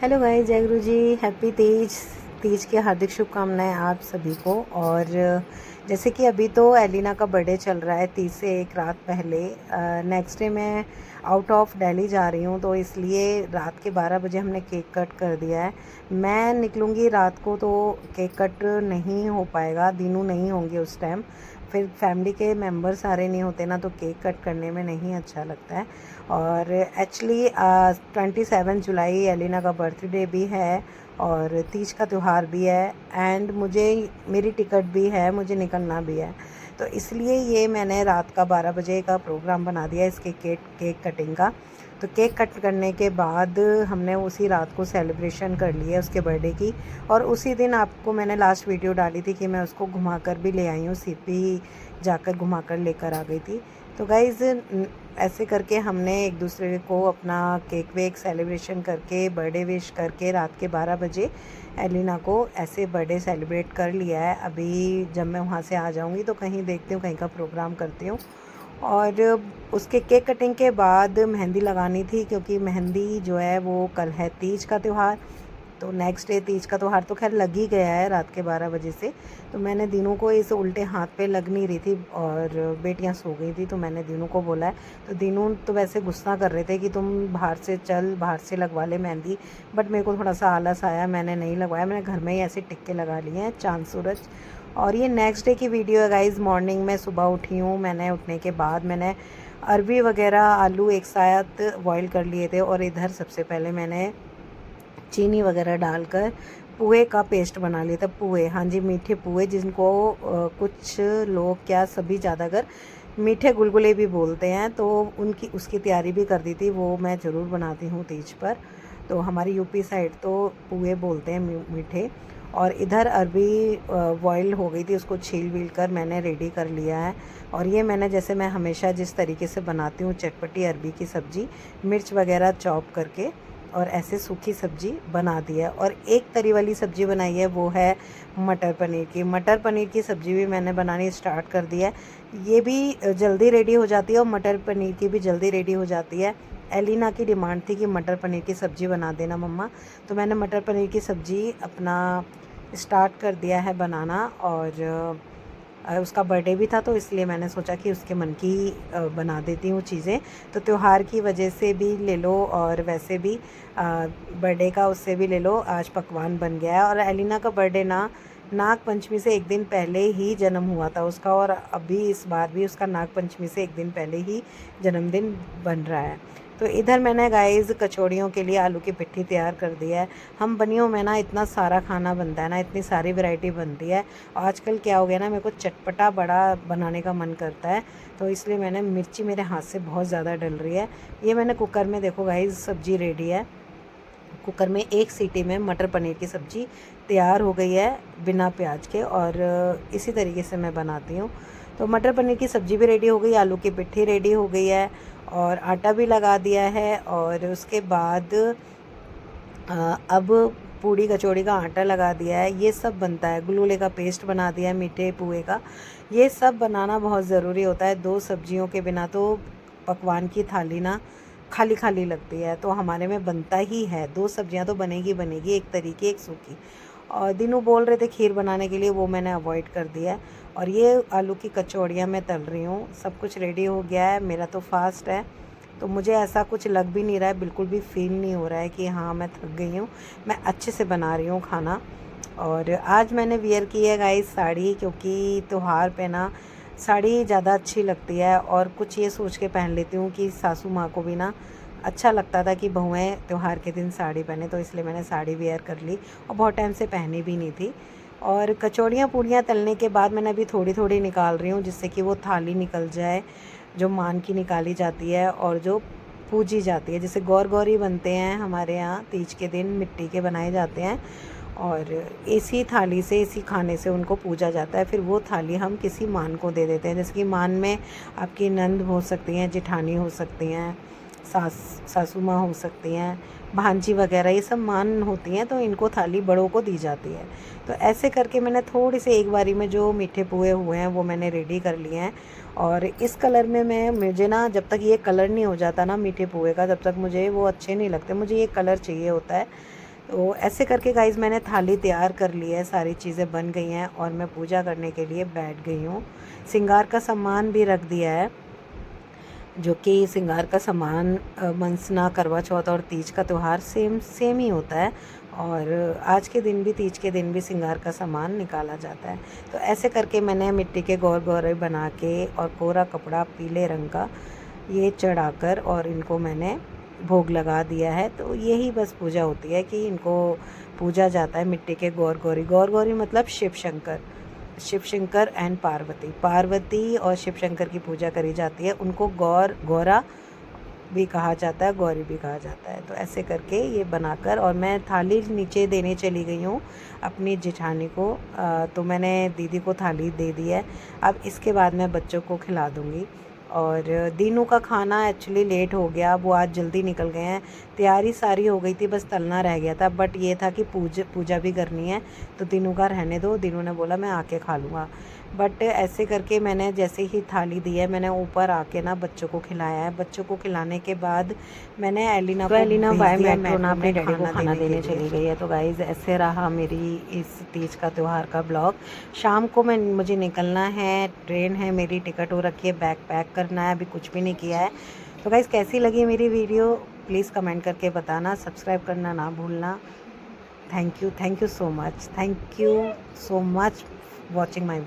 Hello guys, जय गुरु जी। Happy Teej. Teej की हार्दिक शुभकामनाएं आप सभी को। और जैसे कि अभी तो एलिना का बर्थडे चल रहा है, तीज से एक रात पहले। नेक्स्ट डे मैं आउट ऑफ दिल्ली जा रही हूँ, तो इसलिए रात के 12 बजे हमने केक कट कर दिया है। मैं निकलूँगी रात को तो केक कट नहीं हो पाएगा, दिनों नहीं होंगे उस टाइम। फिर फैमिली के मेंबर सारे नहीं होते ना, तो केक कट करने में नहीं अच्छा लगता है। और एक्चुअली 27 जुलाई एलिना का बर्थडे भी है और तीज का त्यौहार भी है, एंड मेरी टिकट भी है, मुझे निकलना भी है। तो इसलिए ये मैंने रात का 12 बजे का प्रोग्राम बना दिया इसके केक कटिंग का। तो केक कट करने के बाद हमने उसी रात को सेलिब्रेशन कर लिया उसके बर्थडे की। और उसी दिन आपको मैंने लास्ट वीडियो डाली थी कि मैं उसको घुमा कर भी ले आई हूँ, सीपी जाकर घुमा कर लेकर आ गई थी। तो गाइज़, ऐसे करके हमने एक दूसरे को अपना केक वेक सेलिब्रेशन करके, बर्थडे विश करके रात के 12 बजे एलिना को ऐसे बर्थडे सेलिब्रेट कर लिया है। अभी जब मैं वहाँ से आ जाऊँगी तो कहीं देखती हूँ, कहीं का प्रोग्राम करती हूँ। और उसके केक कटिंग के बाद मेहंदी लगानी थी, क्योंकि मेहंदी जो है वो कल है तीज का त्यौहार। तो नेक्स्ट डे तीज का त्यौहार तो खैर लग ही गया है रात के 12 बजे से। तो मैंने दिनों को इस उल्टे हाथ पे लग नहीं रही थी और बेटियां सो गई थी, तो मैंने दिनों को बोला है। तो दिनों तो वैसे गुस्सा कर रहे थे कि तुम बाहर से चल, बाहर से लगवा ले मेहंदी। बट मेरे को थोड़ा सा आलस आया, मैंने नहीं लगवाया। मैंने घर में ही ऐसे टिक्के लगा लिए हैं, चांद सूरज। और ये नेक्स्ट डे की वीडियो है गाइज़। मॉर्निंग में सुबह उठी हूँ, मैंने उठने के बाद मैंने अरबी वगैरह आलू एक साथ बॉईल कर लिए थे, और इधर सबसे पहले मैंने चीनी वगैरह डालकर पुए का पेस्ट बना लिया था। पुए, हाँ जी, मीठे पुए, जिनको कुछ लोग क्या सभी ज़्यादातर मीठे गुलगुले भी बोलते हैं। तो उसकी तैयारी भी कर दी थी, वो मैं ज़रूर बनाती हूँ तीज पर। तो हमारी यूपी साइड तो पुए बोलते हैं मीठे। और इधर अरबी बॉयल हो गई थी, उसको छील वील कर मैंने रेडी कर लिया है। और ये मैंने, जैसे मैं हमेशा जिस तरीके से बनाती हूँ चटपटी अरबी की सब्ज़ी, मिर्च वगैरह चॉप करके और ऐसे सूखी सब्ज़ी बना दी है। और एक तरी वाली सब्ज़ी बनाई है, वो है मटर पनीर की। मटर पनीर की सब्ज़ी भी मैंने बनानी स्टार्ट कर दी है। ये भी जल्दी रेडी हो जाती है और मटर पनीर की भी जल्दी रेडी हो जाती है। एलिना की डिमांड थी कि मटर पनीर की सब्ज़ी बना देना मम्मा, तो मैंने मटर पनीर की सब्ज़ी अपना स्टार्ट कर दिया है बनाना। और उसका बर्थडे भी था, तो इसलिए मैंने सोचा कि उसके मन की बना देती हूँ चीज़ें। तो त्यौहार की वजह से भी ले लो और वैसे भी बर्थडे का उससे भी ले लो, आज पकवान बन गया है। और एलिना का बर्थडे नाग पंचमी से एक दिन पहले ही जन्म हुआ था उसका, और अभी इस बार भी उसका नाग पंचमी से एक दिन पहले ही जन्मदिन बन रहा है। तो इधर मैंने गाइस कचौड़ियों के लिए आलू की पिट्ठी तैयार कर दी है। हम बनियों में ना इतना सारा खाना बनता है ना, इतनी सारी वैरायटी बनती है। आजकल क्या हो गया ना, मेरे को चटपटा बड़ा बनाने का मन करता है, तो इसलिए मैंने मिर्ची मेरे हाथ से बहुत ज़्यादा डल रही है। ये मैंने कुकर में, देखो गाइस, सब्ज़ी रेडी है। कुकर में एक सीटी में मटर पनीर की सब्ज़ी तैयार हो गई है बिना प्याज के। और इसी तरीके से मैं बनाती हूँ। तो मटर पनीर की सब्ज़ी भी रेडी हो गई, आलू की पिट्ठी रेडी हो गई है, और आटा भी लगा दिया है। और उसके बाद अब पूड़ी कचौड़ी का आटा लगा दिया है। ये सब बनता है, गुलगुले का पेस्ट बना दिया है, मीठे पुए का। ये सब बनाना बहुत ज़रूरी होता है। दो सब्जियों के बिना तो पकवान की थाली ना खाली खाली लगती है। तो हमारे में बनता ही है, दो सब्जियां तो बनेगी बनेगी, एक तरी की एक सूखी। और दिनों बोल रहे थे खीर बनाने के लिए, वो मैंने अवॉइड कर दिया है। और ये आलू की कचौड़ियाँ मैं तल रही हूँ। सब कुछ रेडी हो गया है, मेरा तो फास्ट है, तो मुझे ऐसा कुछ लग भी नहीं रहा है, बिल्कुल भी फील नहीं हो रहा है कि हाँ मैं थक गई हूँ। मैं अच्छे से बना रही हूँ खाना। और आज मैंने वियर की है गाइस साड़ी, क्योंकि त्यौहार पे ना साड़ी ज़्यादा अच्छी लगती है। और कुछ ये सोच के पहन लेती हूँ कि सासू माँ को भी ना अच्छा लगता था कि बहुएं त्यौहार के दिन साड़ी पहने, तो इसलिए मैंने साड़ी वेयर कर ली, और बहुत टाइम से पहनी भी नहीं थी। और कचौड़ियाँ पूड़ियाँ तलने के बाद मैंने अभी थोड़ी थोड़ी निकाल रही हूँ, जिससे कि वो थाली निकल जाए जो मान की निकाली जाती है और जो पूजी जाती है। जैसे गौर बनते हैं हमारे यहाँ तीज के दिन, मिट्टी के बनाए जाते हैं, और इसी थाली से, इसी खाने से उनको पूजा जाता है। फिर वो थाली हम किसी मान को दे देते हैं। जैसे कि मान में आपकी नंद हो सकती हैं, जेठानी हो सकती हैं, सासू माँ हो सकती हैं, भांजी वगैरह, ये सब मान होती हैं, तो इनको थाली बड़ों को दी जाती है। तो ऐसे करके मैंने थोड़ी सी एक बारी में जो मीठे पुए हुए हैं वो मैंने रेडी कर लिए हैं। और इस कलर में मुझे ना, जब तक ये कलर नहीं हो जाता ना मीठे पुए का, तब तक मुझे वो अच्छे नहीं लगते। मुझे ये कलर चाहिए होता है। तो ऐसे करके गाइज़ मैंने थाली तैयार कर ली है, सारी चीज़ें बन गई हैं और मैं पूजा करने के लिए बैठ गई हूँ। श्रृंगार का सामान भी रख दिया है, जो कि श्रृंगार का सामान मनसना, करवा चौथ और तीज का त्यौहार सेम सेम ही होता है। और आज के दिन भी, तीज के दिन भी श्रृंगार का सामान निकाला जाता है। तो ऐसे करके मैंने मिट्टी के गौर गौरे बना के और कोरा कपड़ा पीले रंग का ये चढ़ाकर और इनको मैंने भोग लगा दिया है। तो यही बस पूजा होती है कि इनको पूजा जाता है मिट्टी के गौर गौरी मतलब शिव शंकर एंड पार्वती और शिव शंकर की पूजा करी जाती है। उनको गौरा भी कहा जाता है, गौरी भी कहा जाता है। तो ऐसे करके ये बनाकर और मैं थाली नीचे देने चली गई हूँ अपनी जेठानी को। तो मैंने दीदी को थाली दे दी है। अब इसके बाद मैं बच्चों को खिला दूँगी। और दीनू का खाना एक्चुअली लेट हो गया, वो आज जल्दी निकल गए हैं। तैयारी सारी हो गई थी, बस तलना रह गया था। बट ये था कि पूजा भी करनी है, तो दीनू का रहने दो। दीनू ने बोला मैं आके खा लूँगा। बट ऐसे करके मैंने जैसे ही थाली दी है, मैंने ऊपर आके ना बच्चों को खिलाया है। बच्चों को खिलाने के बाद मैंने एलिना बाय मेट्रो ना अपने डैडी को खाना देने चली गई है। तो गाइज़ ऐसे रहा मेरी इस तीज का त्यौहार का ब्लॉग। शाम को मुझे निकलना है, ट्रेन है, मेरी टिकट हो रखी है, बैग पैक करना है, अभी कुछ भी नहीं किया है। तो गाइज़ कैसी लगी मेरी वीडियो प्लीज़ कमेंट करके बताना, सब्सक्राइब करना ना भूलना। Thank you so much, thank you so much watching my